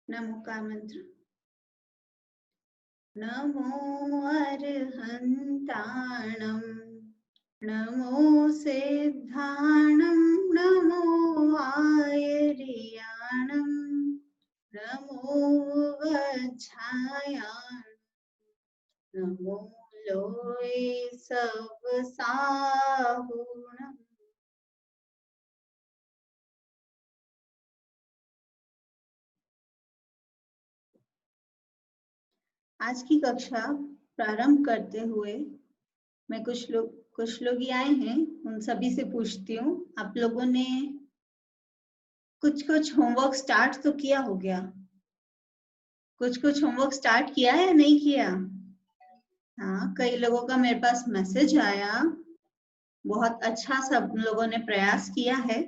नमो का मंत्र। नमो अर्हन्ताणं नमो सिद्धाणं नमो आयर्याणं नमो वज्झायां नमो लोये सवसाहुणम्। आज की कक्षा प्रारंभ करते हुए मैं कुछ लोग ही आए हैं, उन सभी से पूछती हूँ, आप लोगों ने कुछ होमवर्क स्टार्ट तो किया हो गया? कुछ होमवर्क स्टार्ट किया है या नहीं किया? हाँ, कई लोगों का मेरे पास मैसेज आया, बहुत अच्छा सब लोगों ने प्रयास किया है।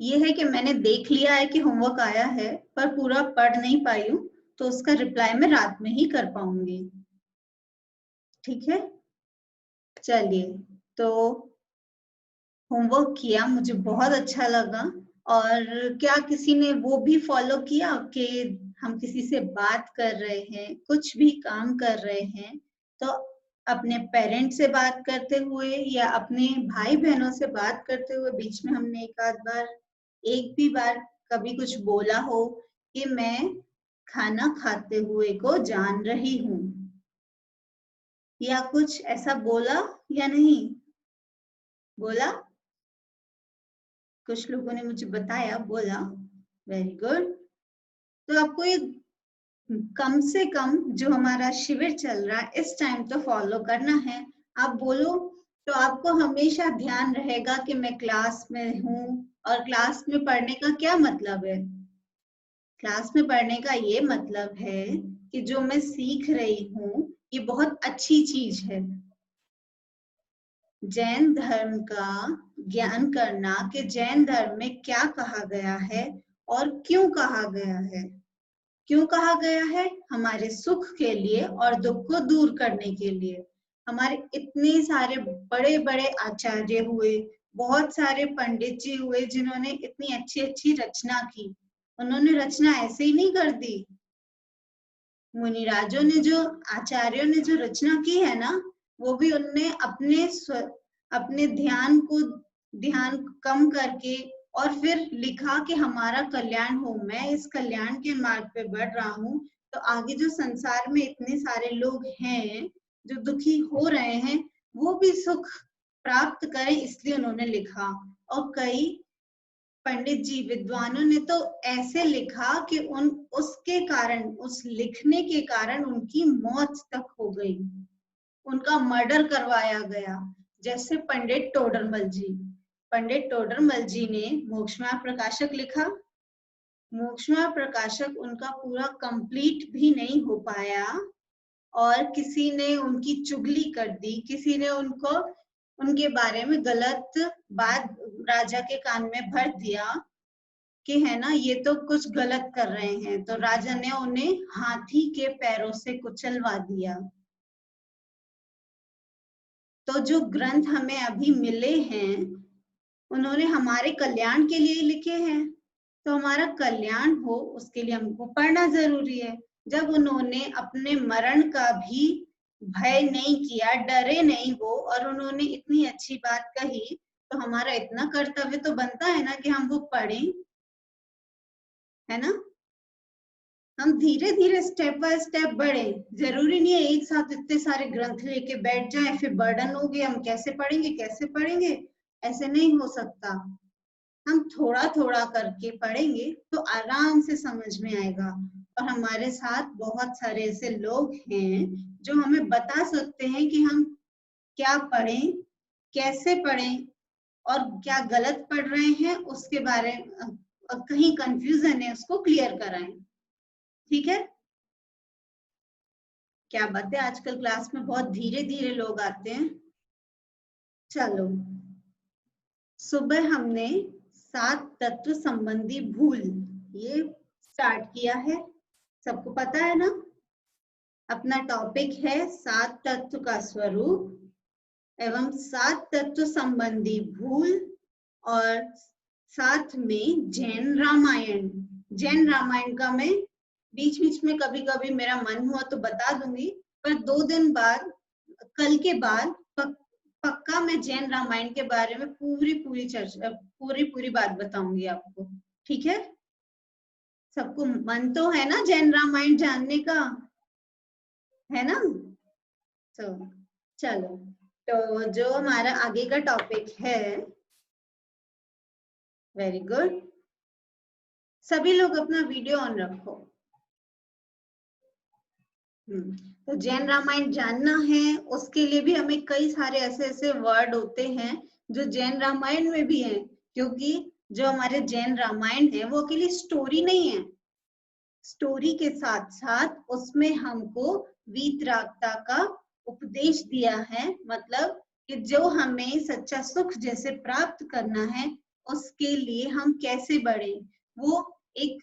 ये है कि मैंने देख लिया है कि होमवर्क आया है, पर पूरा पढ़ नहीं पाई हूँ, तो उसका रिप्लाई मैं रात में ही कर पाऊंगी। ठीक है, चलिए। तो होमवर्क किया, मुझे बहुत अच्छा लगा। और क्या किसी ने वो भी फॉलो किया कि हम किसी से बात कर रहे हैं, कुछ भी काम कर रहे हैं, तो अपने पेरेंट्स से बात करते हुए या अपने भाई बहनों से बात करते हुए बीच में हमने एक भी बार कभी कुछ बोला हो कि मैं खाना खाते हुए को जान रही हूँ, या कुछ ऐसा बोला या नहीं बोला? कुछ लोगों ने मुझे बताया, बोला। Very good. तो आपको ये कम से कम जो हमारा शिविर चल रहा है इस टाइम तो फॉलो करना है। आप बोलो तो आपको हमेशा ध्यान रहेगा कि मैं क्लास में हूँ। और क्लास में पढ़ने का क्या मतलब है? क्लास में पढ़ने का ये मतलब है कि जो मैं सीख रही हूँ ये बहुत अच्छी चीज है। जैन धर्म का ज्ञान करना कि जैन धर्म में क्या कहा गया है और क्यों कहा गया है। क्यों कहा गया है? हमारे सुख के लिए और दुख को दूर करने के लिए। हमारे इतने सारे बड़े बड़े आचार्य हुए, बहुत सारे पंडित जी हुए जिन्होंने इतनी अच्छी अच्छी रचना की। उन्होंने रचना ऐसे ही नहीं कर दी। मुनिराजों ने जो आचार्यों ने जो रचना की है ना, वो भी उनने अपने ध्यान कम करके और फिर लिखा कि हमारा कल्याण हो, मैं इस कल्याण के मार्ग पे बढ़ रहा हूँ, तो आगे जो संसार में इतने सारे लोग हैं जो दुखी हो रहे हैं वो भी सुख प्राप्त करें, इसलिए उन्होंने लिखा। और कई पंडित जी विद्वानों ने तो ऐसे लिखा कि उसके कारण, उस लिखने के कारण उनकी मौत तक हो गई, उनका मर्डर करवाया गया। जैसे पंडित टोडरमल जी ने मोक्षमाया प्रकाशक लिखा। मोक्षमाया प्रकाशक उनका पूरा कंप्लीट भी नहीं हो पाया और किसी ने उनकी चुगली कर दी, किसी ने उनके बारे में गलत बात राजा के कान में भर दिया कि है ना ये तो कुछ गलत कर रहे हैं, तो राजा ने उन्हें हाथी के पैरों से कुचलवा दिया। तो जो ग्रंथ हमें अभी मिले हैं उन्होंने हमारे कल्याण के लिए लिखे हैं, तो हमारा कल्याण हो उसके लिए हमको पढ़ना जरूरी है। जब उन्होंने अपने मरण का भी भय नहीं किया, डरे नहीं वो, और उन्होंने इतनी अच्छी बात कही, तो हमारा इतना कर्तव्य तो बनता है ना कि हम वो पढ़ें, है ना? हम धीरे धीरे स्टेप बाय स्टेप बढ़े। जरूरी नहीं है एक साथ इतने सारे ग्रंथ लेके बैठ जाए, फिर बर्डन हो गया, हम कैसे पढ़ेंगे, ऐसे नहीं हो सकता। हम थोड़ा थोड़ा करके पढ़ेंगे तो आराम से समझ में आएगा। और हमारे साथ बहुत सारे ऐसे लोग हैं जो हमें बता सकते हैं कि हम क्या पढ़ें, कैसे पढ़ें, और क्या गलत पढ़ रहे हैं उसके बारे में कहीं कंफ्यूजन है उसको क्लियर कराएं। ठीक है? क्या बात है, आजकल क्लास में बहुत धीरे धीरे लोग आते हैं। चलो, सुबह हमने 7 तत्व संबंधी भूल ये स्टार्ट किया है, सबको पता है ना? अपना टॉपिक है 7 तत्व का स्वरूप एवं 7 तत्व संबंधी भूल और साथ में जैन रामायण। जैन रामायण का मैं बीच बीच में कभी कभी मेरा मन हुआ तो बता दूंगी, पर 2 दिन बाद, कल के बाद पक्का मैं जैन रामायण के बारे में पूरी चर्चा, पूरी बात बताऊंगी आपको। ठीक है, सबको मन तो है ना जैन रामायण जानने का, है ना? तो चलो, तो जो हमारा आगे का टॉपिक है, वेरी गुड, सभी लोग अपना वीडियो ऑन रखो। तो जैन रामायण जानना है, उसके लिए भी हमें कई सारे ऐसे ऐसे वर्ड होते हैं जो जैन रामायण में भी हैं, क्योंकि जो हमारे जैन रामायण है वो अकेली स्टोरी नहीं है, स्टोरी के साथ साथ उसमें हमको वीतरागता का उपदेश दिया है। मतलब कि जो हमें सच्चा सुख जैसे प्राप्त करना है, उसके लिए हम कैसे बढ़े, वो एक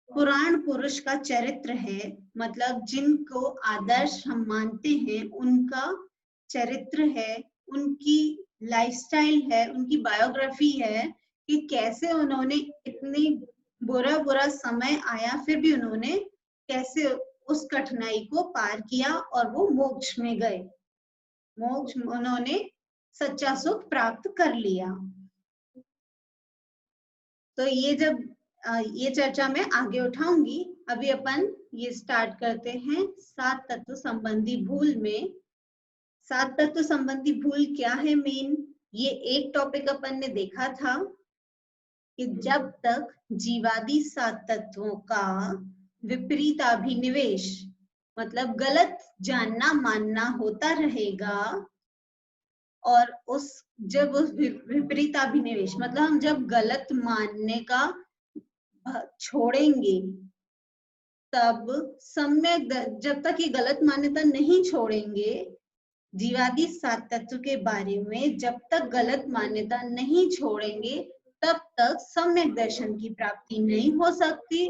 पुराण पुरुष का चरित्र है। मतलब जिनको आदर्श हम मानते हैं, उनका चरित्र है, उनकी लाइफस्टाइल है, उनकी बायोग्राफी है कि कैसे उन्होंने इतनी बुरा समय आया फिर भी उन्होंने कैसे उस कठिनाई को पार किया और वो मोक्ष में गए, मोक्ष, उन्होंने सच्चा सुख प्राप्त कर लिया। तो ये जब ये चर्चा मैं आगे उठाऊंगी, अभी अपन ये स्टार्ट करते हैं 7 तत्व संबंधी भूल में। 7 तत्व संबंधी भूल क्या है मेन, ये एक टॉपिक अपन ने देखा था कि जब तक जीवादि 7 तत्वों का विपरीत अभिनिवेश, मतलब गलत जानना मानना होता रहेगा, और उस जब उस विपरीत अभिनिवेश मतलब हम जब गलत मानने का छोड़ेंगे, तब सम्यक, जब तक ये गलत मान्यता नहीं छोड़ेंगे जीवादि 7 तत्व के बारे में, जब तक गलत मान्यता नहीं छोड़ेंगे तब तक सम्यक दर्शन की प्राप्ति नहीं हो सकती।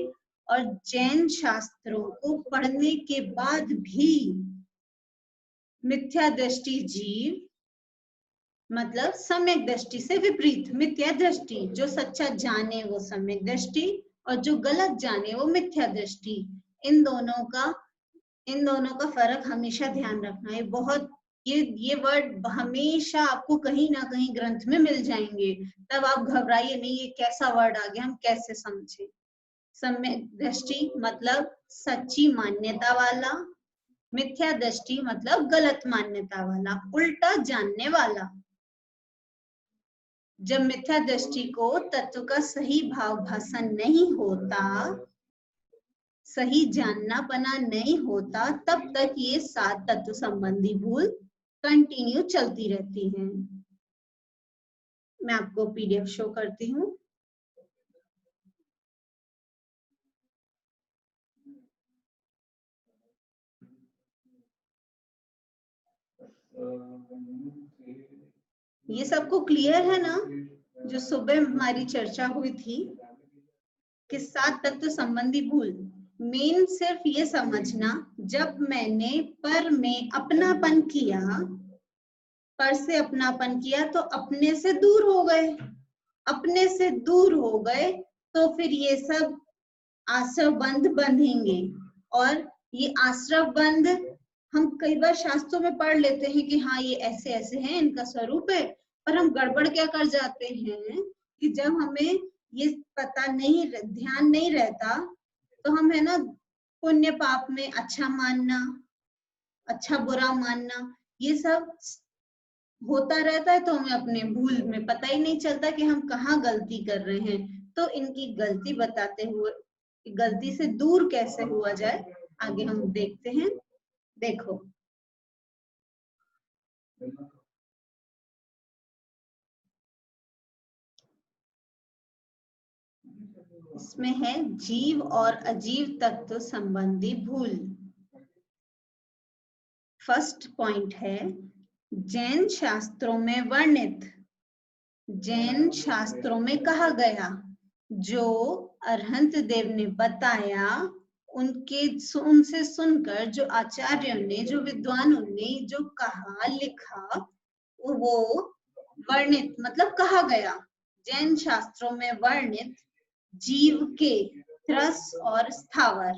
और जैन शास्त्रों को पढ़ने के बाद भी मिथ्या दृष्टि जीव, मतलब सम्यक दृष्टि से विपरीत मिथ्या दृष्टि, जो सच्चा जाने वो सम्यक दृष्टि और जो गलत जाने वो मिथ्या दृष्टि, इन दोनों का फर्क हमेशा ध्यान रखना है। बहुत ये वर्ड हमेशा आपको कहीं ना कहीं ग्रंथ में मिल जाएंगे, तब आप घबराइए नहीं, ये कैसा वर्ड आ गया, हम कैसे समझे। सम्यक दृष्टि मतलब सच्ची मान्यता वाला, मिथ्या दृष्टि मतलब गलत मान्यता वाला, उल्टा जानने वाला। जब मिथ्या दृष्टि को तत्व का सही भाव भाषण नहीं होता, सही जानना पना नहीं होता, तब तक ये 7 तत्व संबंधी भूल कंटिन्यू चलती रहती हैं। मैं आपको पीडीएफ शो करती हूँ। ये सबको क्लियर है ना, जो सुबह हमारी चर्चा हुई थी कि 7 तत्व संबंधी भूल। मेन सिर्फ ये समझना, जब मैंने पर में अपनापन किया, पर से अपनापन किया तो अपने से दूर हो गए, अपने से दूर हो गए तो फिर ये सब आश्रव बंध बंधेंगे। और ये आश्रव बंध हम कई बार शास्त्रों में पढ़ लेते हैं कि हाँ ये ऐसे ऐसे हैं, इनका स्वरूप है, पर हम गड़बड़ क्या कर जाते हैं कि जब हमें ये पता नहीं, ध्यान नहीं रहता, तो हम है ना पुण्य पाप में अच्छा मानना, अच्छा बुरा मानना, ये सब होता रहता है, तो हमें अपने भूल में पता ही नहीं चलता कि हम कहाँ गलती कर रहे हैं। तो इनकी गलती बताते हुए, गलती से दूर कैसे हुआ जाए, आगे हम देखते हैं। देखो, इसमें है जीव और अजीव तत्व संबंधी भूल। फर्स्ट पॉइंट है, जैन शास्त्रों में वर्णित, जैन शास्त्रों में कहा गया, जो अरहंत देव ने बताया, उनसे सुनकर जो आचार्यों ने, जो विद्वानों ने जो कहा लिखा, वो वर्णित मतलब कहा गया। जैन शास्त्रों में वर्णित जीव के त्रस और स्थावर।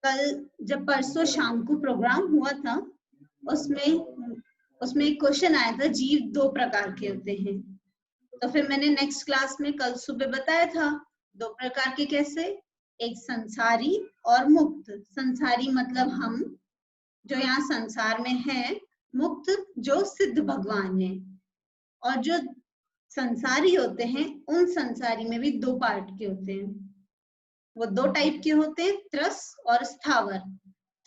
कल जब परसों शाम को प्रोग्राम हुआ था उसमें एक क्वेश्चन आया था, जीव दो प्रकार के होते हैं। तो फिर मैंने नेक्स्ट क्लास में कल सुबह बताया था दो प्रकार के कैसे, एक संसारी और मुक्त। संसारी मतलब हम जो यहाँ संसार में है, मुक्त जो सिद्ध भगवान है। और जो संसारी होते हैं उन संसारी में भी दो पार्ट के होते हैं, वो दो टाइप के होते हैं, त्रस और स्थावर।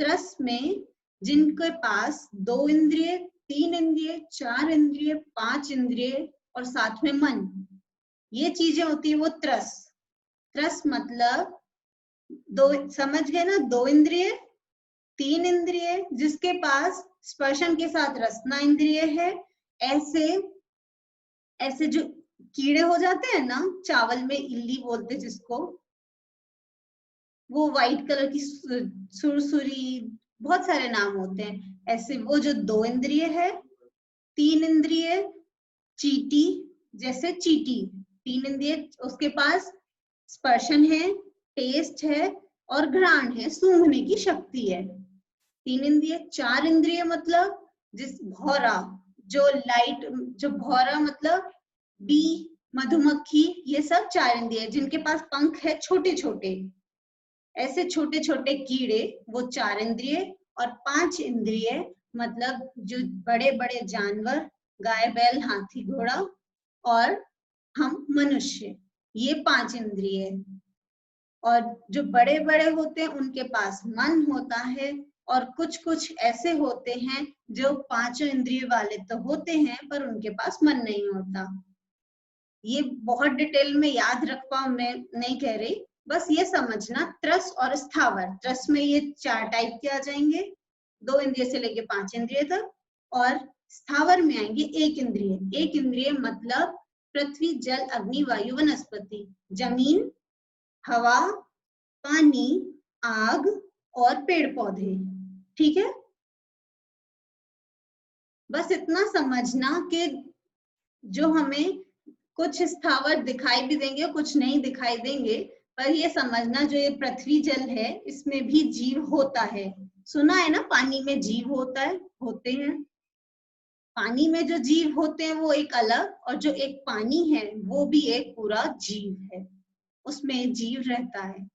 त्रस में जिनके पास 2 इंद्रिय, 3 इंद्रिय, 4 इंद्रिय, 5 इंद्रिय और साथ में मन, ये चीजें होती है वो त्रस। त्रस मतलब दो, समझ गए ना, 2 इंद्रिय, 3 इंद्रिय, जिसके पास स्पर्शन के साथ रसना इंद्रिय है। ऐसे जो कीड़े हो जाते हैं ना, चावल में इल्ली बोलते जिसको, वो व्हाइट कलर की सुरसुरी, बहुत सारे नाम होते हैं ऐसे। वो जो 2 इंद्रिय है, 3 इंद्रिय, चीटी, जैसे चीटी 3 इंद्रिय, उसके पास स्पर्शन है, टेस्ट है और घ्राण है, सूंघने की शक्ति है। 3 इंद्रिय। 4 इंद्रिय मतलब जिस भौरा, जो लाइट, जो भौरा मतलब बी, मधुमक्खी, ये सब 4 इंद्रिय, जिनके पास पंख है छोटे छोटे, ऐसे छोटे छोटे कीड़े, वो 4 इंद्रिय। और 5 इंद्रिय मतलब जो बड़े बड़े जानवर, गाय, बैल, हाथी, घोड़ा और हम मनुष्य, ये 5 इंद्रिय। और जो बड़े बड़े होते हैं उनके पास मन होता है, और कुछ कुछ ऐसे होते हैं जो 5 इंद्रिय वाले तो होते हैं पर उनके पास मन नहीं होता। ये बहुत डिटेल में याद रख पाऊं मैं नहीं कह रही, बस ये समझना त्रस और स्थावर। त्रस में ये 4 टाइप के आ जाएंगे, 2 इंद्रिय से लेके 5 इंद्रिय तक, और स्थावर में आएंगे 1 इंद्रिय। 1 इंद्रिय मतलब पृथ्वी, जल, अग्नि, वायु, वनस्पति, जमीन, हवा, पानी, आग और पेड़ पौधे। ठीक है, बस इतना समझना कि जो हमें कुछ स्थावर दिखाई भी देंगे, कुछ नहीं दिखाई देंगे, पर ये समझना जो ये पृथ्वी जल है इसमें भी जीव होता है। सुना है ना, पानी में जीव होता है, होते हैं। पानी में जो जीव होते हैं वो एक अलग, और जो एक पानी है वो भी एक पूरा जीव है, उसमें जीव रहता है।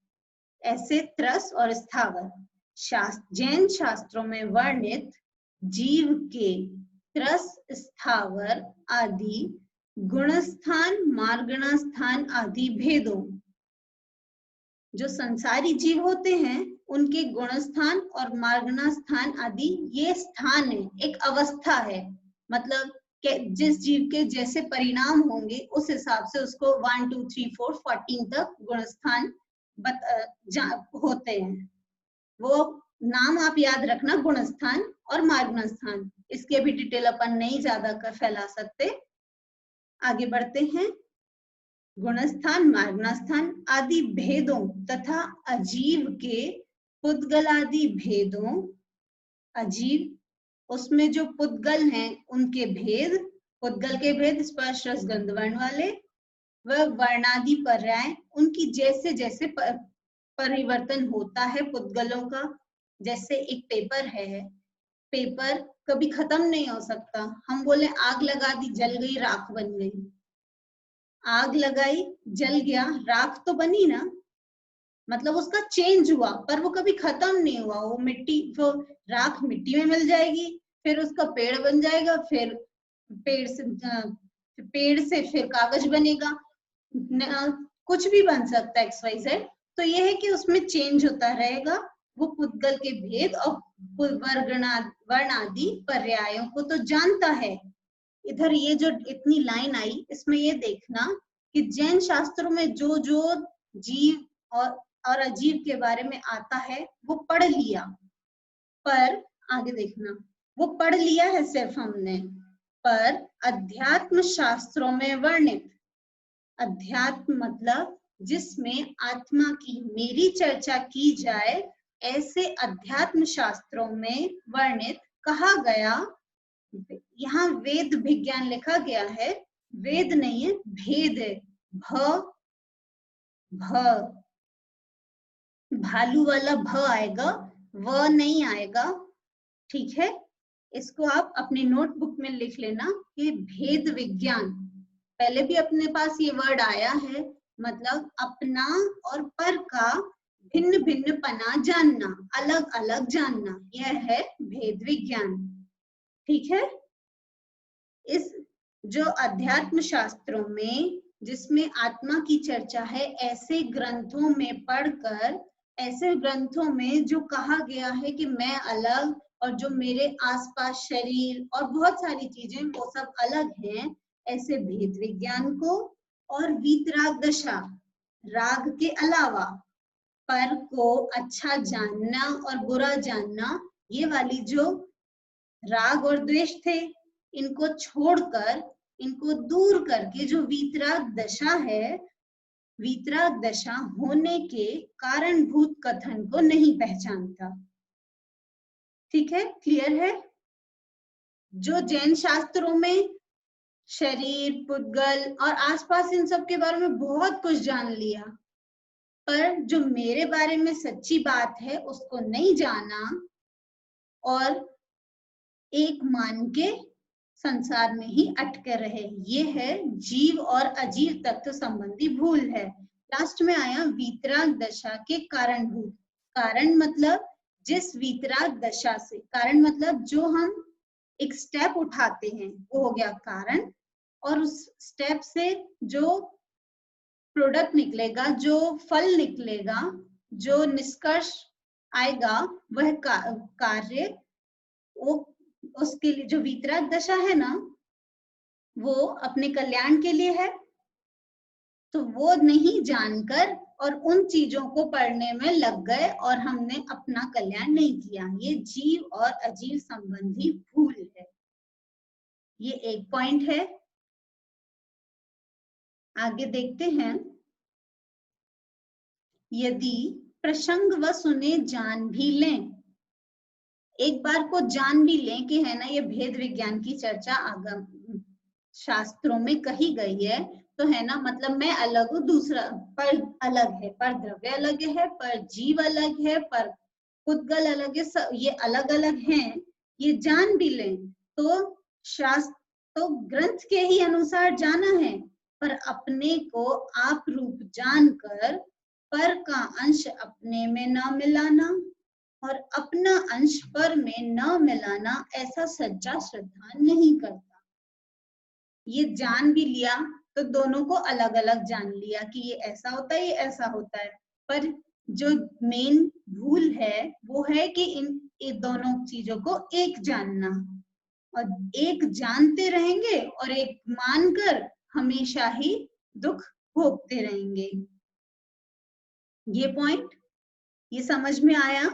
ऐसे त्रस और स्थावर। जैन शास्त्रों में वर्णित जीव के त्रस, स्थावर आदि गुणस्थान, मार्गणास्थान आदि भेदों। जो संसारी जीव होते हैं उनके गुणस्थान और मार्गणास्थान आदि ये स्थान है, एक अवस्था है। मतलब जिस जीव के जैसे परिणाम होंगे उस हिसाब से उसको 1 2 3 4 14 तक गुणस्थान होते हैं। वो नाम आप याद रखना, गुणस्थान और मार्गणास्थान। इसके भी डिटेल अपन नहीं ज्यादा फैला सकते, आगे बढ़ते हैं। गुणस्थान, मार्गणास्थान आदि भेदों तथा अजीव के पुद्गलादि भेदों। अजीव, उसमें जो पुद्गल हैं उनके भेद, पुद्गल के भेद स्पर्श रस गंध वर्ण वाले, वह वर्णादि पर्याय, उनकी जैसे जैसे परिवर्तन होता है पुद्गलों का। जैसे एक पेपर है, पेपर कभी खत्म नहीं हो सकता। हम बोले आग लगा दी, जल गई, राख बन गई। आग लगाई, जल गया, राख तो बनी ना, मतलब उसका चेंज हुआ, पर वो कभी खत्म नहीं हुआ। वो मिट्टी, वो राख मिट्टी में मिल जाएगी, फिर उसका पेड़ बन जाएगा, फिर पेड़ से फिर कागज बनेगा, कुछ भी बन सकता है, XYZ। तो ये है कि उसमें चेंज होता रहेगा। वो पुद्गल के भेद और वर्ण आदि पर्यायों को तो जानता है। इधर ये जो इतनी लाइन आई, इसमें ये देखना कि जैन शास्त्रों में जो जो जीव और अजीव के बारे में आता है वो पढ़ लिया, पर आगे देखना, वो पढ़ लिया है सिर्फ हमने, पर अध्यात्म शास्त्रों में वर्णित, अध्यात्म मतलब जिसमें आत्मा की मेरी चर्चा की जाए, ऐसे अध्यात्म शास्त्रों में वर्णित कहा गया। यहाँ वेद विज्ञान लिखा गया है, वेद नहीं है, भेद है। भ भ भालू वाला भ आएगा, व नहीं आएगा, ठीक है। इसको आप अपनी नोटबुक में लिख लेना कि भेद विज्ञान। पहले भी अपने पास ये वर्ड आया है, मतलब अपना और पर का भिन्न भिन्न पना जानना, अलग अलग जानना, यह है भेद विज्ञान, ठीक है। इस जो अध्यात्म शास्त्रों में जिसमें आत्मा की चर्चा है, ऐसे ग्रंथों में पढ़कर, ऐसे ग्रंथों में जो कहा गया है कि मैं अलग और जो मेरे आसपास शरीर और बहुत सारी चीजें वो सब अलग हैं, ऐसे भेद विज्ञान को और वीतराग दशा, राग के अलावा पर को अच्छा जानना और बुरा जानना, ये वाली जो राग और द्वेष थे, इनको छोड़कर, इनको दूर करके जो वीतराग दशा है, वीतराग दशा होने के कारणभूत कथन को नहीं पहचानता, ठीक है, क्लियर है। जो जैन शास्त्रों में शरीर, पुद्गल और आसपास इन सब के बारे में बहुत कुछ जान लिया, पर जो मेरे बारे में सच्ची बात है उसको नहीं जाना और एक मान के संसार में ही अटके रहे, ये है जीव और अजीव तत्व संबंधी भूल है। लास्ट में आया वीतराग दशा के कारणभूत। कारण मतलब जिस वीतराग दशा से, कारण मतलब जो हम एक स्टेप उठाते हैं वो हो गया कारण, और उस स्टेप से जो प्रोडक्ट निकलेगा, जो फल निकलेगा, जो निष्कर्ष आएगा, वह कार्य, वो उसके लिए जो वीतराग दशा है ना, वो अपने कल्याण के लिए है। तो वो नहीं जानकर और उन चीजों को पढ़ने में लग गए और हमने अपना कल्याण नहीं किया, ये जीव और अजीव संबंधी भूल है। ये एक पॉइंट है। आगे देखते हैं। यदि प्रसंग व सुने जान भी लें, एक बार को जान भी लें कि है ना ये भेद विज्ञान की चर्चा आगम शास्त्रों में कही गई है, तो है ना, मतलब मैं अलग हूँ, दूसरा पर अलग है, पर द्रव्य अलग है, पर जीव अलग है, पर पुद्गल अलग है, सब ये अलग अलग हैं, ये जान भी लें तो शास्त्र तो ग्रंथ के ही अनुसार जाना है, पर अपने को आप रूप जानकर पर का अंश अपने में न मिलाना और अपना अंश पर में न मिलाना, ऐसा सच्चा श्रद्धा नहीं करता। ये जान भी लिया तो दोनों को अलग अलग जान लिया कि ये ऐसा होता है, ये ऐसा होता है, पर जो मेन भूल है वो है कि इन दोनों चीजों को एक जानना, और एक जानते रहेंगे और एक मानकर हमेशा ही दुख भोगते रहेंगे। ये पॉइंट, ये समझ में आया।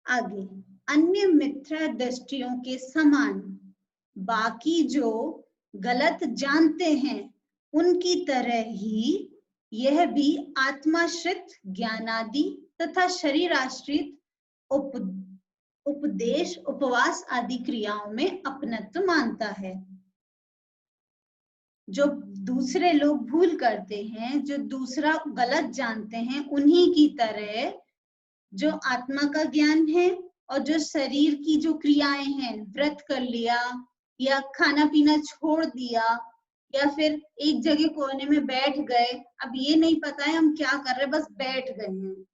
आगे, अन्य मिथ्या दृष्टियों के समान बाकी जो गलत जानते हैं उनकी तरह ही यह भी आत्माश्रित ज्ञानादि तथा शरीर आश्रित उपदेश, उपवास आदि क्रियाओं में अपनत्व मानता है। जो दूसरे लोग भूल करते हैं, जो दूसरा गलत जानते हैं, उन्हीं की तरह जो आत्मा का ज्ञान है और जो शरीर की जो क्रियाएं हैं, व्रत कर लिया या खाना पीना छोड़ दिया या फिर एक जगह कोने में बैठ गए, अब ये नहीं पता है हम क्या कर रहे हैं, बस बैठ गए हैं,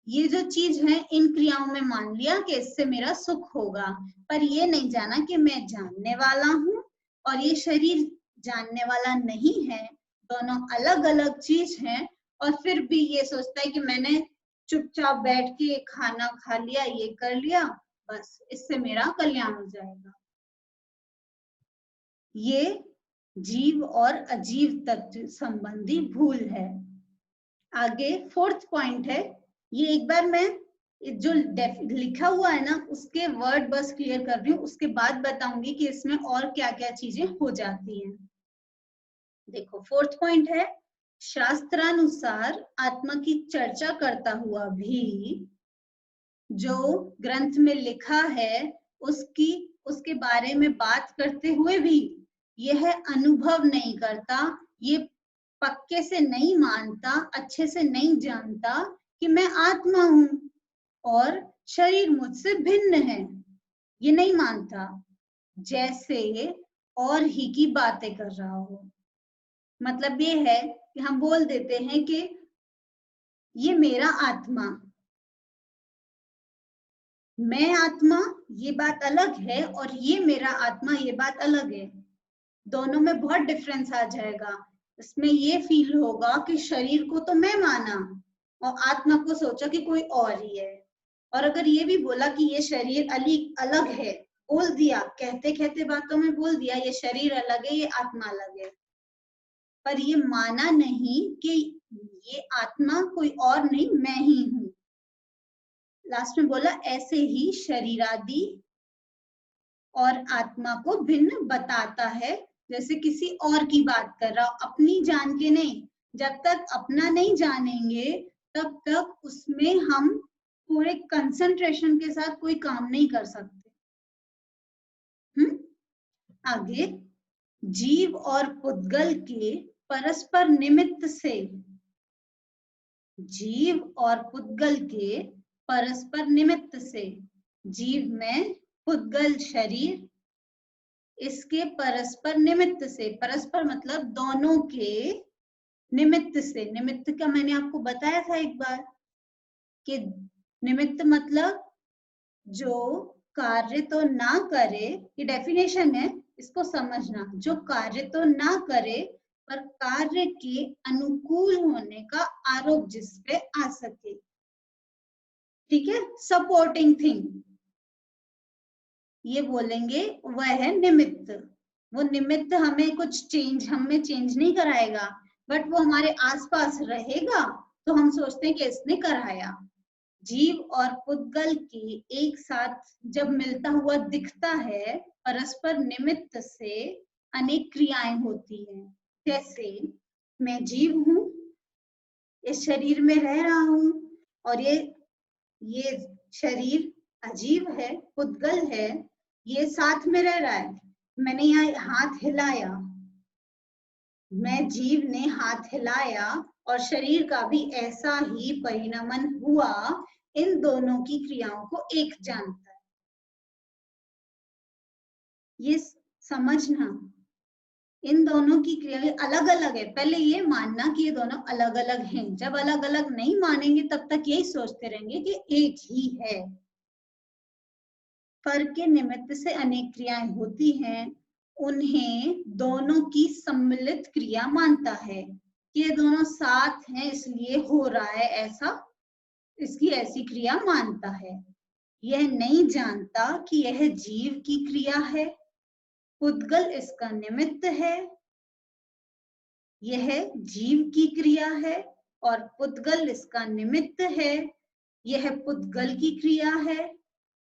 ये जो चीज है इन क्रियाओं में मान लिया कि इससे मेरा सुख होगा, पर ये नहीं जाना कि मैं जानने वाला हूँ और ये शरीर जानने वाला नहीं है, दोनों अलग अलग चीज हैं। और फिर भी ये सोचता है कि मैंने चुपचाप बैठ के खाना खा लिया, ये कर लिया, बस इससे मेरा कल्याण हो जाएगा। ये जीव और अजीव तत्व संबंधी भूल है। आगे फोर्थ पॉइंट है, ये एक बार मैं जो लिखा हुआ है ना उसके वर्ड बस क्लियर कर रही हूँ, उसके बाद बताऊंगी कि इसमें और क्या क्या चीजें हो जाती हैं। देखो, फोर्थ पॉइंट है, शास्त्रानुसार आत्मा की चर्चा करता हुआ भी जो ग्रंथ में लिखा है उसकी उसके बारे में बात करते हुए भी यह अनुभव नहीं करता, ये पक्के से नहीं मानता, अच्छे से नहीं जानता कि मैं आत्मा हूं और शरीर मुझसे भिन्न है, ये नहीं मानता, जैसे और ही की बातें कर रहा हो। मतलब ये है कि हम बोल देते हैं कि ये मेरा आत्मा, मैं आत्मा, ये बात अलग है, और ये मेरा आत्मा, ये बात अलग है। दोनों में बहुत डिफरेंस आ जाएगा। इसमें ये फील होगा कि शरीर को तो मैं माना और आत्मा को सोचा कि कोई और ही है। और अगर ये भी बोला कि ये शरीर अलग है, बोल दिया, कहते कहते बातों में बोल दिया ये शरीर अलग है, ये आत्मा अलग है, पर ये माना नहीं कि ये आत्मा कोई और नहीं, मैं ही हूं। लास्ट में बोला ऐसे ही शरीरादि और आत्मा को भिन्न बताता है, जैसे किसी और की बात कर रहा हो, अपनी जान के नहीं। जब तक अपना नहीं जानेंगे तब तक उसमें हम पूरे कंसंट्रेशन के साथ कोई काम नहीं कर सकते। आगे, जीव और पुद्गल के परस्पर निमित्त से, जीव और पुद्गल के परस्पर निमित्त से, जीव में पुद्गल शरीर, इसके परस्पर निमित्त से, परस्पर मतलब दोनों के निमित्त से। निमित्त का मैंने आपको बताया था एक बार कि निमित्त मतलब जो कार्य तो ना करे, ये डेफिनेशन है, इसको समझना, जो कार्य तो ना करे पर कार्य के अनुकूल होने का आरोप जिस पे आ सके, ठीक है, सपोर्टिंग थिंग, ये बोलेंगे वह है निमित्त। वो निमित्त हमें कुछ हमें चेंज नहीं कराएगा, बट वो हमारे आसपास रहेगा तो हम सोचते हैं कि इसने कराया। जीव और पुद्गल के एक साथ जब मिलता हुआ दिखता है, परस्पर निमित्त से अनेक क्रियाएं होती हैं। जैसे मैं जीव हूं, इस शरीर में रह रहा हूं, और ये शरीर अजीब है, पुद्गल है, ये साथ में रह रहा है। मैंने यहाँ हाथ हिलाया, मैं जीव ने हाथ हिलाया और शरीर का भी ऐसा ही परिणमन हुआ, इन दोनों की क्रियाओं को एक जानता है। ये समझना, इन दोनों की क्रियाएं अलग अलग है। पहले ये मानना कि ये दोनों अलग अलग हैं। जब अलग अलग नहीं मानेंगे तब तक यही सोचते रहेंगे कि एक ही है। फर्क के निमित्त से अनेक क्रियाएं होती हैं, उन्हें दोनों की सम्मिलित क्रिया मानता है। ये दोनों साथ हैं इसलिए हो रहा है ऐसा, इसकी ऐसी क्रिया मानता है। यह नहीं जानता कि यह जीव की क्रिया है, पुद्गल इसका निमित्त है। यह जीव की क्रिया है और पुद्गल इसका निमित्त है। यह पुद्गल की क्रिया है,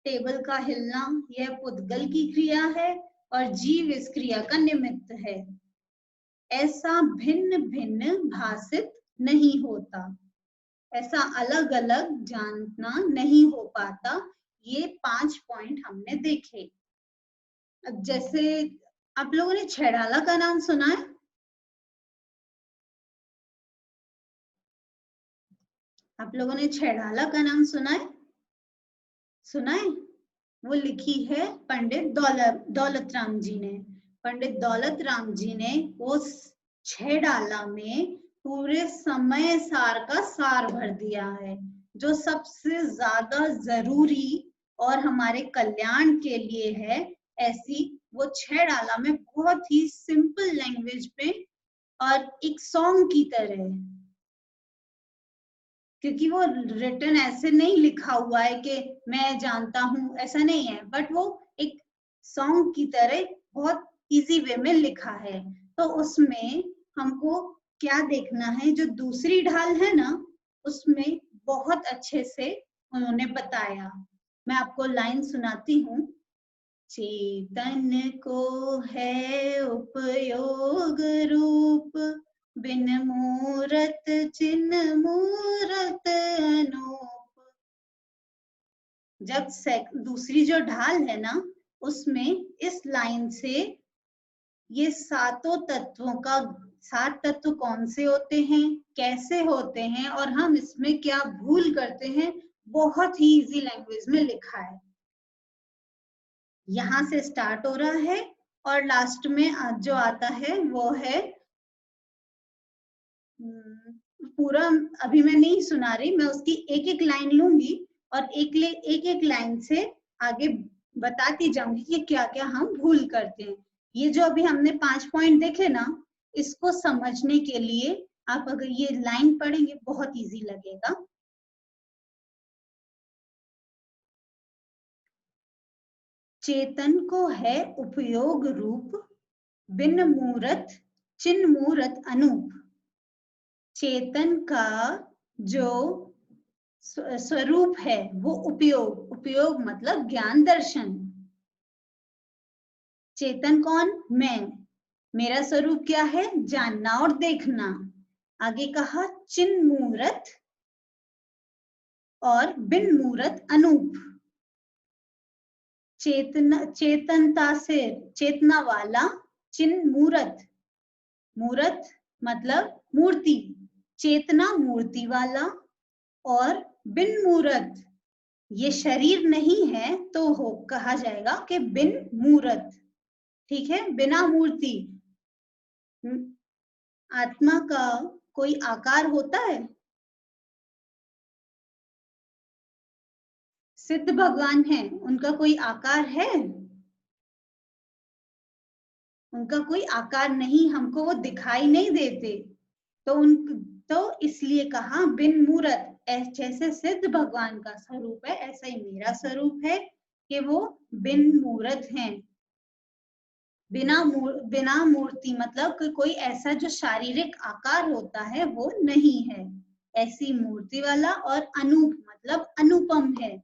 टेबल का हिलना, यह पुद्गल की क्रिया है और जीव इस क्रिया का निमित्त है। ऐसा भिन्न भिन्न भासित नहीं होता, ऐसा अलग अलग जानना नहीं हो पाता। ये 5 पॉइंट हमने देखे। अब जैसे आप लोगों ने छैडाला का नाम सुना है? आप लोगों ने छैडाला का नाम सुना है? सुना है? वो लिखी है पंडित दौलत राम जी ने। पंडित दौलत राम जी ने वो छैडाला में पूरे समय सार का सार भर दिया है, जो सबसे ज्यादा जरूरी और हमारे कल्याण के लिए है। ऐसी वो छैडाला में बहुत ही सिंपल लैंग्वेज पे और एक सॉन्ग की तरह, क्योंकि वो रिटन ऐसे नहीं लिखा हुआ है कि मैं जानता हूं, ऐसा नहीं है, बट वो एक सॉन्ग की तरह बहुत इजी वे में लिखा है। तो उसमें हमको क्या देखना है, जो दूसरी ढाल है ना, उसमें बहुत अच्छे से उन्होंने बताया। मैं आपको लाइन सुनाती हूँ। चेतन को है उपयोग रूप, बिन मूरत चिन्ह मूरत अनूप। जब दूसरी जो ढाल है ना, उसमें इस लाइन से ये सातों तत्वों का, 7 तत्व कौन से होते हैं, कैसे होते हैं और हम इसमें क्या भूल करते हैं, बहुत ही इजी लैंग्वेज में लिखा है। यहां से स्टार्ट हो रहा है और लास्ट में जो आता है वो है पूरा, अभी मैं नहीं सुना रही, मैं उसकी एक एक लाइन लूंगी और एक एक लाइन से आगे बताती जाऊंगी कि क्या क्या हम भूल करते हैं। ये जो अभी हमने 5 पॉइंट देखे ना, इसको समझने के लिए आप अगर ये लाइन पढ़ेंगे बहुत इजी लगेगा। चेतन को है उपयोग रूप, बिन मूरत चिन्ह मूरत अनूप। चेतन का जो स्वरूप है वो उपयोग, उपयोग मतलब ज्ञान दर्शन। चेतन कौन? मैं। मेरा स्वरूप क्या है? जानना और देखना। आगे कहा चिन्ह मूरत और बिन मूरत अनूप। चेतनता से चेतना वाला, चिन्ह मूरत, मूरत मतलब मूर्ति, चेतना मूर्ति वाला, और बिन मूरत ये शरीर नहीं है तो हो कहा जाएगा कि बिन मूरत। ठीक है, बिना मूर्ति। आत्मा का कोई आकार होता है? सिद्ध भगवान है, उनका कोई आकार है? उनका कोई आकार नहीं, हमको वो दिखाई नहीं देते, तो इसलिए कहा बिन मूरत। जैसे सिद्ध भगवान का स्वरूप है ऐसा ही मेरा स्वरूप है कि वो बिन मूरत हैं। बिना मूर्ति मतलब कि कोई ऐसा जो शारीरिक आकार होता है वो नहीं है, ऐसी मूर्ति वाला। और अनूप मतलब अनुपम है,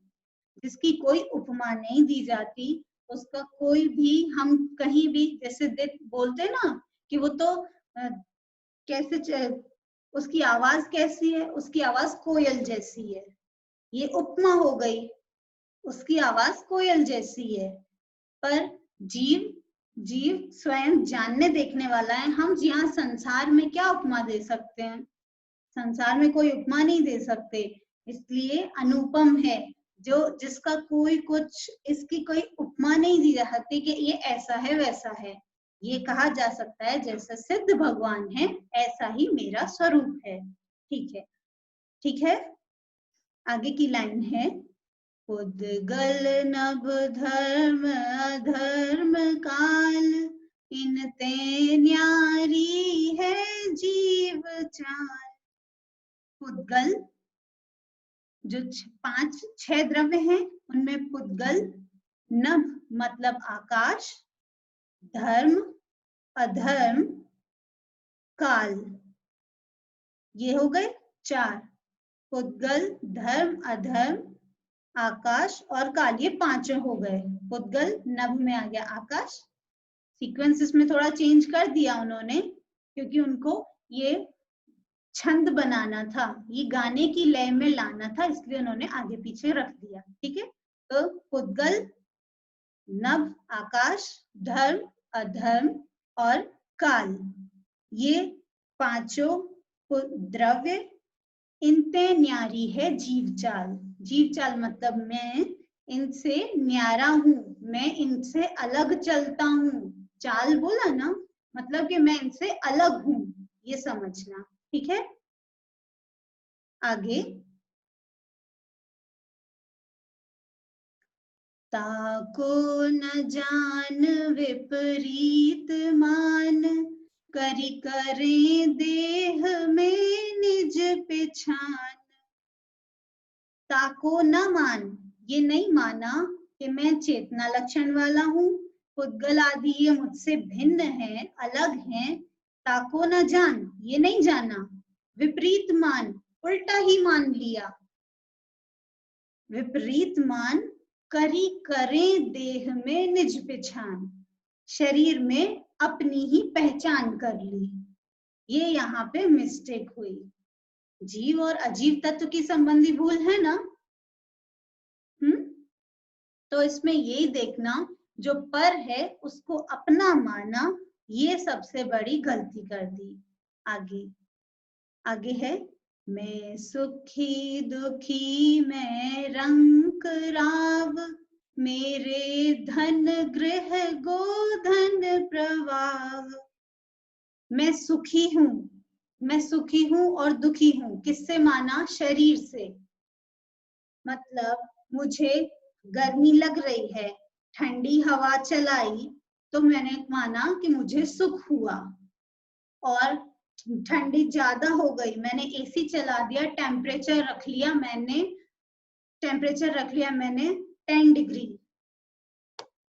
जिसकी कोई उपमा नहीं दी जाती, उसका कोई भी हम कहीं भी जैसे बोलते ना कि वो तो कैसे, उसकी आवाज कैसी है, उसकी आवाज कोयल जैसी है, ये उपमा हो गई, उसकी आवाज कोयल जैसी है। पर जीव जीव स्वयं जानने देखने वाला है। हम यहाँ संसार में क्या उपमा दे सकते हैं? संसार में कोई उपमा नहीं दे सकते, इसलिए अनुपम है, जो जिसका कोई कुछ, इसकी कोई उपमा नहीं दी जा सकती कि ये ऐसा है वैसा है। ये कहा जा सकता है जैसे सिद्ध भगवान है ऐसा ही मेरा स्वरूप है। ठीक है, ठीक है। आगे की लाइन है, पुद्गल नभ धर्म अधर्म काल, इनते न्यारी है जीव चाल। पुद्गल जो 6 द्रव्य हैं उनमें पुद्गल, नभ मतलब आकाश, धर्म अधर्म काल, ये हो गए 4। पुद्गल, धर्म, अधर्म, आकाश और काल, ये 5 हो गए। पुद्गल नभ में आ गया आकाश। सीक्वेंस इसमें थोड़ा चेंज कर दिया उन्होंने क्योंकि उनको ये छंद बनाना था, ये गाने की लय में लाना था, इसलिए उन्होंने आगे पीछे रख दिया। ठीक है, तो पुद्गल, नभ, आकाश, धर्म, अधर्म और काल, ये 5 द्रव्य, इनते न्यारी है जीव चाल। जीव चाल मतलब मैं इनसे न्यारा हूं, मैं इनसे अलग चलता हूं। चाल बोला ना, मतलब कि मैं इनसे अलग हूं, ये समझना। ठीक है, आगे ताको न जान विपरीत मान, करी करे देह में निज पिछान। ताको न मान, ये नहीं माना कि मैं चेतना लक्षण वाला हूँ, पुद्गल आदि ये मुझसे भिन्न है, अलग हैं। ताको न जान, ये नहीं जाना। विपरीत मान, उल्टा ही मान लिया। विपरीत मान, करी करें देह में निज पहचान, शरीर में अपनी ही पहचान कर ली। ये यहाँ पे मिस्टेक हुई। जीव और अजीव तत्व की संबंधी भूल है ना? तो इसमें यही देखना जो पर है उसको अपना माना, ये सबसे बड़ी गलती कर दी। आगे है, मैं सुखी दुखी मैं रंक राव, मेरे धन गृह गोधन प्रवाह। मैं सुखी हूँ और दुखी हूँ। किससे माना? शरीर से। मतलब मुझे गर्मी लग रही है, ठंडी हवा चलाई तो मैंने माना कि मुझे सुख हुआ। और ठंडी ज्यादा हो गई, मैंने एसी चला दिया, टेम्परेचर रख लिया मैंने 10 डिग्री,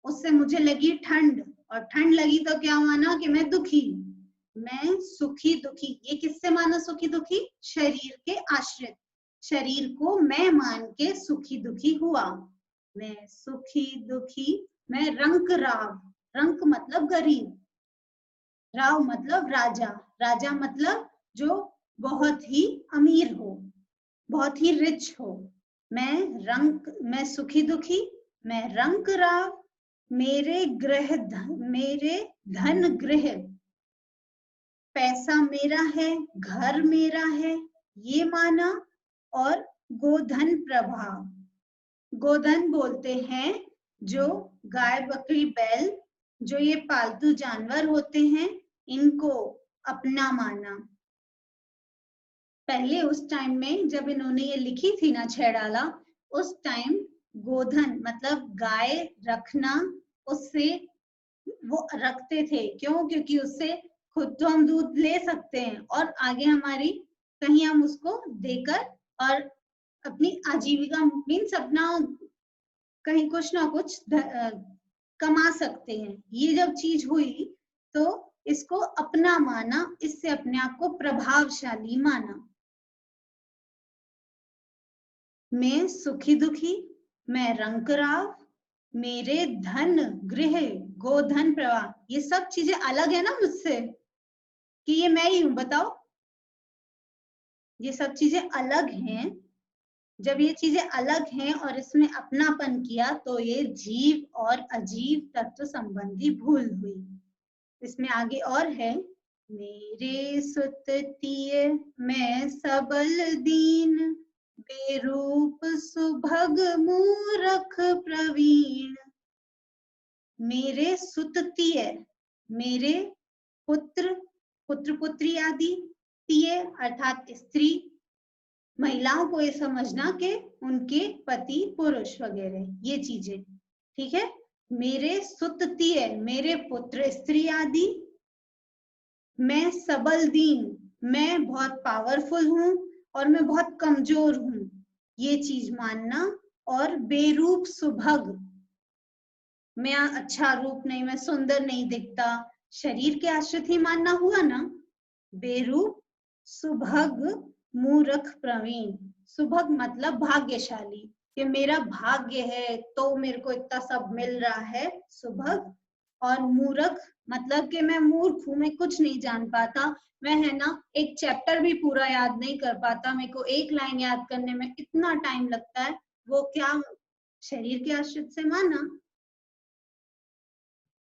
उससे मुझे लगी ठंड, और ठंड लगी तो क्या माना कि मैं दुखी। मैं सुखी दुखी, ये किससे माना सुखी दुखी? शरीर के आश्रित। शरीर को मैं मान के सुखी दुखी हुआ। मैं सुखी दुखी मैं रंक राव, रंक मतलब गरीब, राव मतलब राजा, राजा मतलब जो बहुत ही अमीर हो, बहुत ही रिच हो। मैं सुखी दुखी मैं रंक राव, मेरे धन गृह, पैसा मेरा है, घर मेरा है, ये माना। और गोधन प्रभाव, गोधन बोलते हैं जो गाय बकरी बैल, जो ये पालतू जानवर होते हैं, इनको अपना माना। पहले उस टाइम में जब इन्होंने ये लिखी थी ना छेड़ाला, उस टाइम गोधन मतलब गाय रखना, उससे वो रखते थे। क्यों? क्योंकि उससे खुद तो हम दूध ले सकते हैं और आगे हमारी कहीं हम उसको देकर और अपनी आजीविका मीन्स अपना कहीं कुछ ना कुछ कमा सकते हैं। ये जब चीज हुई तो इसको अपना माना, इससे अपने आप को प्रभावशाली माना। मैं सुखी दुखी मैं रंक राव, मेरे धन गृह गोधन प्रवाह। ये सब चीजें अलग है ना मुझसे, कि ये मैं ही हूं? बताओ, ये सब चीजें अलग हैं। जब ये चीजें अलग हैं और इसमें अपनापन किया तो ये जीव और अजीव तत्व संबंधी भूल हुई। इसमें आगे और है, मेरे सुततिय मैं सबल दीन, बेरूप सुभग मूरख प्रवीण। मेरे सुततिय, मेरे पुत्र पुत्री आदि, तिय अर्थात स्त्री, महिलाओं को ये समझना कि उनके पति पुरुष वगैरह ये चीजें, ठीक है। मेरे सुततिय मेरे पुत्र स्त्री आदि, मैं सबल दीन मैं बहुत पावरफुल हूं और मैं बहुत कमजोर हूं, ये चीज मानना। और बेरूप सुभग, मैं अच्छा रूप नहीं, मैं सुंदर नहीं दिखता, शरीर के आश्रित ही मानना हुआ ना। बेरूप सुभग मूर्ख प्रवीण, सुभग मतलब भाग्यशाली, कि मेरा भाग्य है तो मेरे को इतना सब मिल रहा है, सुभग। और मूर्ख मतलब कि मैं मूर्ख हूं, मैं कुछ नहीं जान पाता, मैं है ना एक चैप्टर भी पूरा याद नहीं कर पाता, मेरे को एक लाइन याद करने में इतना टाइम लगता है। वो क्या? शरीर के आश्रित से माना।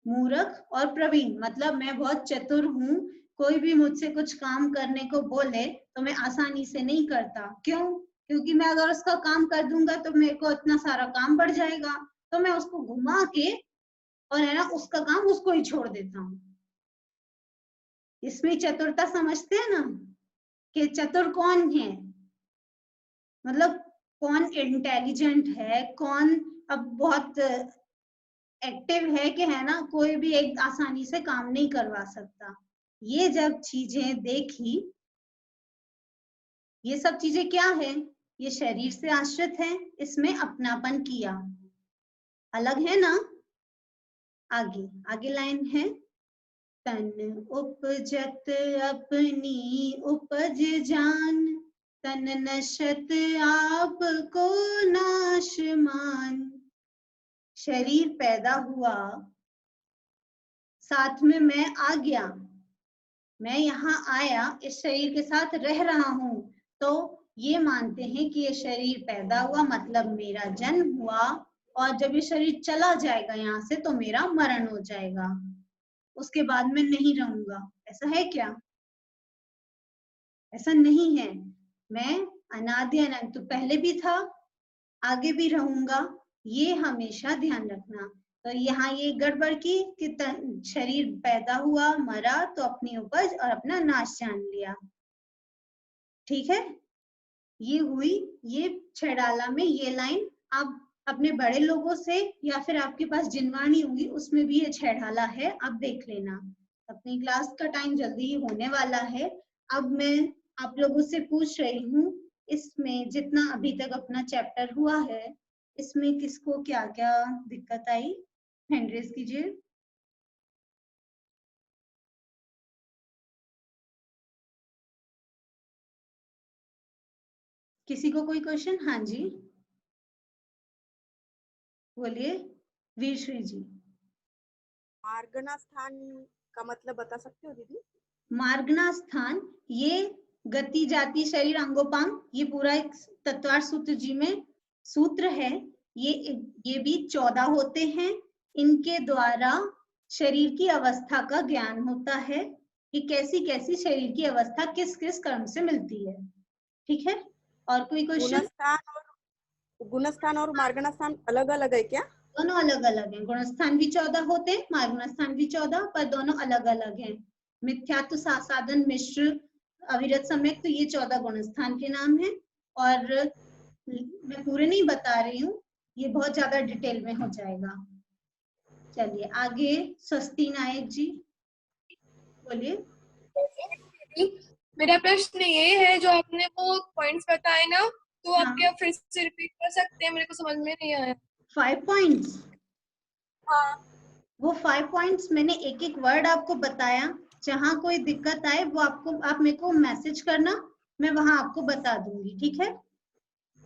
मूर्ख और प्रवीण मतलब मैं बहुत चतुर हूँ, कोई भी मुझसे कुछ काम करने को बोले तो मैं आसानी से नहीं करता। क्यों? क्योंकि मैं अगर उसका काम कर दूंगा तो मेरे को इतना सारा काम बढ़ जाएगा, तो मैं उसको घुमा के और है ना उसका काम उसको ही छोड़ देता हूँ। इसमें चतुरता समझते हैं ना, कि चतुर कौन है, मतलब कौन इंटेलिजेंट है, कौन अब बहुत एक्टिव है, कि है ना कोई भी एक आसानी से काम नहीं करवा सकता। ये जब चीजें देखी, ये सब चीजें क्या है? ये शरीर से आश्रित है, इसमें अपनापन किया, अलग है ना। आगे लाइन है, तन उपजत अपनी उपज जान, तन नशत आप को नाश मान। शरीर पैदा हुआ, साथ में मैं आ गया, मैं यहाँ आया, इस शरीर के साथ रह रहा हूँ, तो ये मानते हैं कि ये शरीर पैदा हुआ मतलब मेरा जन्म हुआ, और जब ये शरीर चला जाएगा यहाँ से तो मेरा मरण हो जाएगा, उसके बाद मैं नहीं रहूंगा। ऐसा है क्या? ऐसा नहीं है। मैं अनादि अनंत, तो पहले भी था, आगे भी रहूंगा, ये हमेशा ध्यान रखना। तो यहाँ ये गड़बड़ की कि शरीर पैदा हुआ, मरा, तो अपनी उपज और अपना नाश जान लिया। ठीक है, ये हुई, ये छैडाला में ये लाइन आप अपने बड़े लोगों से या फिर आपके पास जिनवाणी होगी उसमें भी ये छैडाला है, आप देख लेना। अपनी क्लास का टाइम जल्दी ही होने वाला है। अब मैं आप लोगों से पूछ रही हूँ, इसमें जितना अभी तक अपना चैप्टर हुआ है, इसमें किसको क्या क्या दिक्कत आई? हैंड रेज कीजिए। किसी को कोई क्वेश्चन? हाँ जी बोलिए, वीरश्री जी। मार्गना स्थान का मतलब बता सकते हो दीदी? मार्गना स्थान, ये गति जाति शरीर अंगोपांग, ये पूरा एक तत्वार सूत्र जी में सूत्र है। ये भी 14 होते हैं। इनके द्वारा शरीर की अवस्था का ज्ञान होता है कि कैसी कैसी शरीर की अवस्था किस किस कर्म से मिलती है। ठीक है, और कोई क्वेश्चन? गुणस्थान और मार्गना स्थान अलग अलग है क्या? दोनों अलग अलग हैं। गुणस्थान भी 14 होते हैं, मार्गना स्थान भी 14, पर दोनों अलग अलग हैं। मिथ्यात्व साधन मिश्र अविरत सम्यक, तो ये 14 गुणस्थान के नाम है। और मैं पूरे नहीं बता रही हूँ, ये बहुत ज्यादा डिटेल में हो जाएगा। चलिए आगे, स्वस्ति नायक जी बोलिए। मेरा प्रश्न ये है, जो आपने वो पॉइंट्स बताए ना, तो आप हाँ। क्या फिर से रिपीट कर सकते हैं? मेरे को समझ में नहीं आया। 5 पॉइंट्स? हाँ। वो 5 पॉइंट्स मैंने एक एक वर्ड आपको बताया। जहां कोई दिक्कत आए वो आप मेरे को मैसेज करना, मैं वहां आपको बता दूंगी। ठीक है,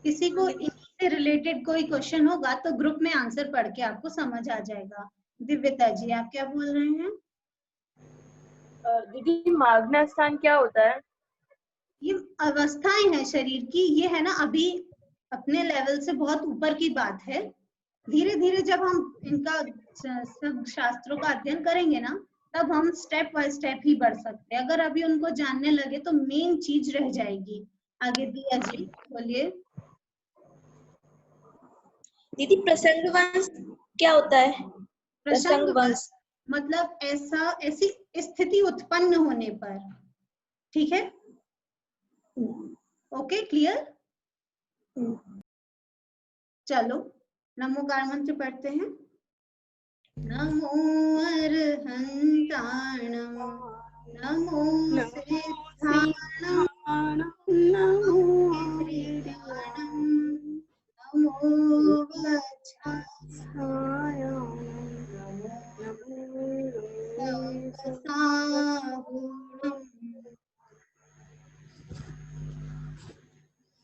किसी को इनसे रिलेटेड कोई क्वेश्चन होगा तो ग्रुप में आंसर पढ़ के आपको समझ आ जाएगा। दिव्यता जी आप क्या बोल रहे हैं? दीदी मार्गना स्थान क्या होता है? ये अवस्थाएं हैं शरीर की, ये है ना अभी अपने लेवल से बहुत ऊपर की बात है। धीरे धीरे जब हम इनका सब शास्त्रों का अध्ययन करेंगे ना, तब हम स्टेप बाय स्टेप ही बढ़ सकते हैं। अगर अभी उनको जानने लगे तो मेन चीज रह जाएगी। आगे दिया जी बोलिए। दीदी प्रसंगवश क्या होता है? प्रसंगवश मतलब ऐसी स्थिति उत्पन्न होने पर। ठीक है, ओके क्लियर? चलो नमोकार मंत्र पढ़ते हैं। नमो अर्हन्ताणं, नमो सिद्धाणं, नमो वीर्याणं, नमो वज्राय, नमो साहुणम्।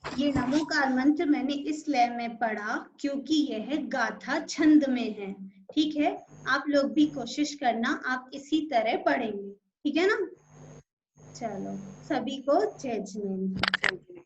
ये नमोकार मंत्र मैंने इस लय में पढ़ा क्योंकि यह गाथा छंद में है। ठीक है, आप लोग भी कोशिश करना आप इसी तरह पढ़ेंगे। ठीक है ना? चलो सभी को जय जिनेन्द्र।